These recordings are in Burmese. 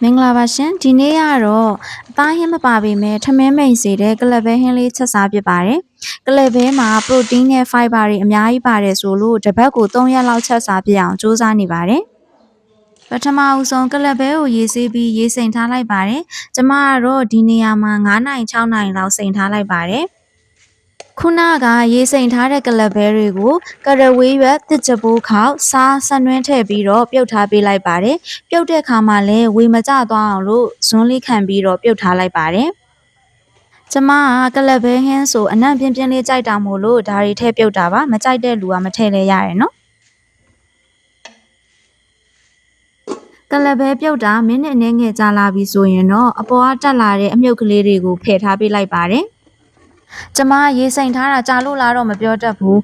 မင်္ဂလာပါရှင်ဒီနေ့ကတော့အသားဟင်းမပါပေမဲ့ထမင်းမိန်စေတဲ့ကလပ်ပဲဟင်းလေးချက်စားဖြစ်ပါတယ်ကလပ်ပဲမှာပရိုတင်းနဲ့ဖိုက်ဘာတွေအများကြီးပါတယ်ဆိုလို့တစ်ပတ်ကို3ရက်လောက်ချက်စားပြအောင်စူးစမ်းနေပါတယ်ပထမအဆုံးကလပ်ပဲကိုရေးဆေးပြီးရေးစိမ်ထားလိုက်ပါတယ်ကျမကတော့ဒီနေရာမှာ9နိုင်6နိုင်လောက်စိမ်ထားလိုက်ပါတယ်ခုနကရေးစိမ်ထားတဲ့ကလပ်ပဲတွေကိုကရဝေးရွက်တစ်ချပိုးခေါက်စားဆနွင်းထည့်ပြီးတော့ပြုတ်ထားပေးလိုက်ပါတယ်ပြုတ်တဲ့ခါမှာလည်းဝေမကျသွားအောင်လို့ဇွန်းလေးခံပြီးတော့ပြုတ်ထားလိုက်ပါတယ်ကျမကကလပ်ပဲဟင်းဆိုအနံ့ပြင်းပြင်းလေးကြိုက်တာမို့လို့ဒါတွေထည့်ပြုတ်တာပါမကြိုက်တဲ့လူကမထည့်လဲရတယ်နော်ကလပ်ပဲပြုတ်တာမိနစ်အနည်းငယ်ကြာလာပြီဆိုရင်တော့အပေါ်ကတက်လာတဲ့အမြုပ်ကလေးတွေကိုဖယ်ထားပေးလိုက်ပါတယ်ကျမရေစိမ်ထားတာကြာလို့လားတော့မပြောတတ်ဘူး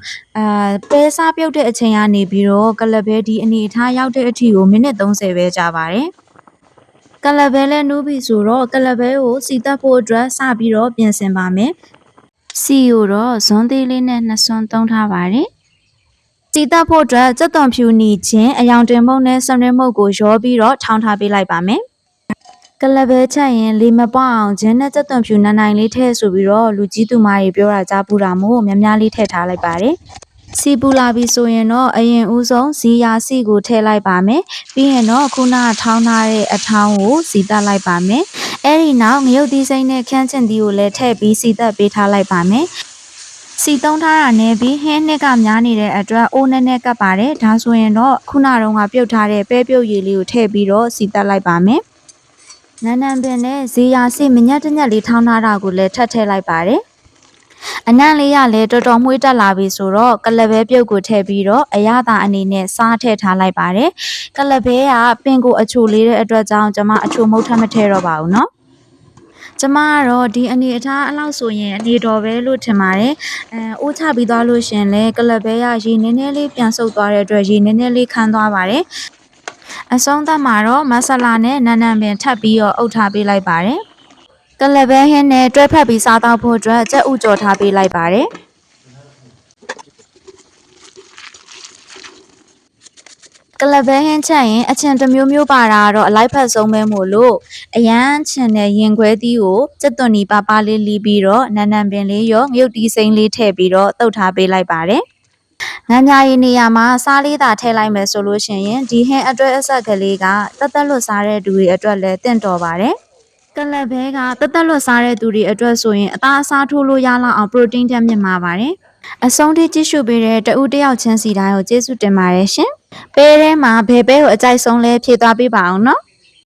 ပဲစားပြုတ်တဲ့အချိန်ကနေပြီးတော့ကလပ်ပဲဒီအနေအထားရောက်တဲ့အထိကိုမိနစ်30ပဲကြာပါတယ်ကလပ်ပဲလဲနူးပြီဆိုတော့ကလပ်ပဲကိုစီတက်ဖို့အတွက်စပြီးတော့ပြင်ဆင်ပါမယ်စီကိုတော့ဇွန်းသေးလေးနဲ့2ဆွန်းသုံးထားပါတယ်စီတက်ဖို့အတွက်ကြက်သွန်ဖြူနီချင်းအယောင်တင်မုတ်နဲ့စနွင်းမုတ်ကိုရောပြီးတော့ထောင်းထားပေးလိုက်ပါမယ်ကလပ်ပဲချက်ရင်လေမပေါအောင်ဂျင်းနဲ့ကြက်သွန်ဖြူနိုင်လေးထည့်ဆိုပြီးတော့လူကြီးသူမတွေပြောတာကြားပူတာမို့များများလေးထည့်ထားလိုက်ပါတယ်စီပူလာပြီဆိုရင်တော့အရင်ဦးဆုံးဇီယာစီကိုထည့်လိုက်ပါမယ်ပြီးရင်တော့ခုနထောင်းထားတဲ့အထောင်းကိုစီတက်လိုက်ပါမယ်အဲ့ဒီနောက်ငရုတ်သီးစိမ့်နဲ့ခန်းချင်သီးကိုလည်းထည့်ပြီးစီတက်ပေးထားလိုက်ပါမယ်စီသုံးထားတာနဲ့ပြီးဟင်းနှစ်ကများနေတဲ့အတွက်အိုးနဲ့ကပ်ပါတယ်ဒါဆိုရင်တော့ခုနတုန်းကပြုတ်ထားတဲ့ပဲပြုတ်ရည်လေးကိုထည့်ပြီးတော့စီတက်လိုက်ပါမယ်နန်းနန်းပင်နဲ့ဇီယာစီမညက်တညက်လေးထောင်းထားတာကိုလည်းထပ်ထည့်လိုက်ပါတယ်အနံ့လေးရလဲတော်တော်မှုေးတက်လာပြီဆိုတော့ကလပ်ပဲပြုတ်ကိုထည့်ပြီးတော့အရသာအနေနဲ့စားထည့်ထားလိုက်ပါတယ်ကလပ်ပဲကပင်ကိုအချိုလေးတဲ့အတွက်ကြောင့်ကျွန်မအချိုမုတ်ထပ်မထည့်တော့ပါဘူးเนาะကျမကတော့ဒီအနေအထားအလောက်ဆိုရင်အနေတော်ပဲလို့ထင်ပါတယ်အိုးချပြီးသွားလို့ရှင်လဲကလပ်ပဲရရေနည်းနည်းလေးပြန်ဆုပ်သွားတဲ့အတွက်ရေနည်းနည်းလေးခန်းသွားပါတယ်အဆုံးသတ်မှာတော့မဆလာနဲ့နန်းနန်းပင်ထပ်ပြီးတော့အုပ်ထားပေးလိုက်ပါတယ်ကလပ်ပဲဟင်းနဲ့တွဲဖက်ပြီးစားတော့ဖို့အတွက်ကြက်ဥကြော်ထားပေးလိုက်ပါတယ်ကလပ်ပဲဟင်းချက်ရင်အချင်တစ်မျိုးမျိုးပါတာတော့အလိုက်ဖက်ဆုံးပဲမို့လို့အရန်ချင်တဲ့ရင်ခွဲသီးကိုကြက်သွန်နီပါပါလေးလီးပြီးတော့နန်းနန်းပင်လေးရောငရုတ်တီးစိမ်းလေးထည့်ပြီးတော့တုပ်ထားပေးလိုက်ပါတယ်ငန်းညာရီနေရာမှာစားလေးသာထည့်လိုက်မယ်ဆိုလို့ရှိရင်ဒီဟင်းအတွဲအဆက်ကလေးကတက်တက်လွတ်စားတဲ့သူတွေအတွက်လည်းတင့်တော်ပါတယ်ကလပ်ပဲကတက်တက်လွတ်စားတဲ့သူတွေအတွက်ဆိုရင်အသားအစားထိုးလို့ရလောက်အောင်ပရိုတင်းဓာတ်မြင့်မာပါတယ်အဆုံးထိကြည့်ရှုပေးတဲ့တဦးတယောက်ချင်းစီတိုင်းကိုကျေးဇူးတင်ပါတယ်ရှင်ပဲထဲမှာဘယ်ပဲကိုအကြိုက်ဆုံးလဲဖြည့်သွားပေးပါအောင်နော်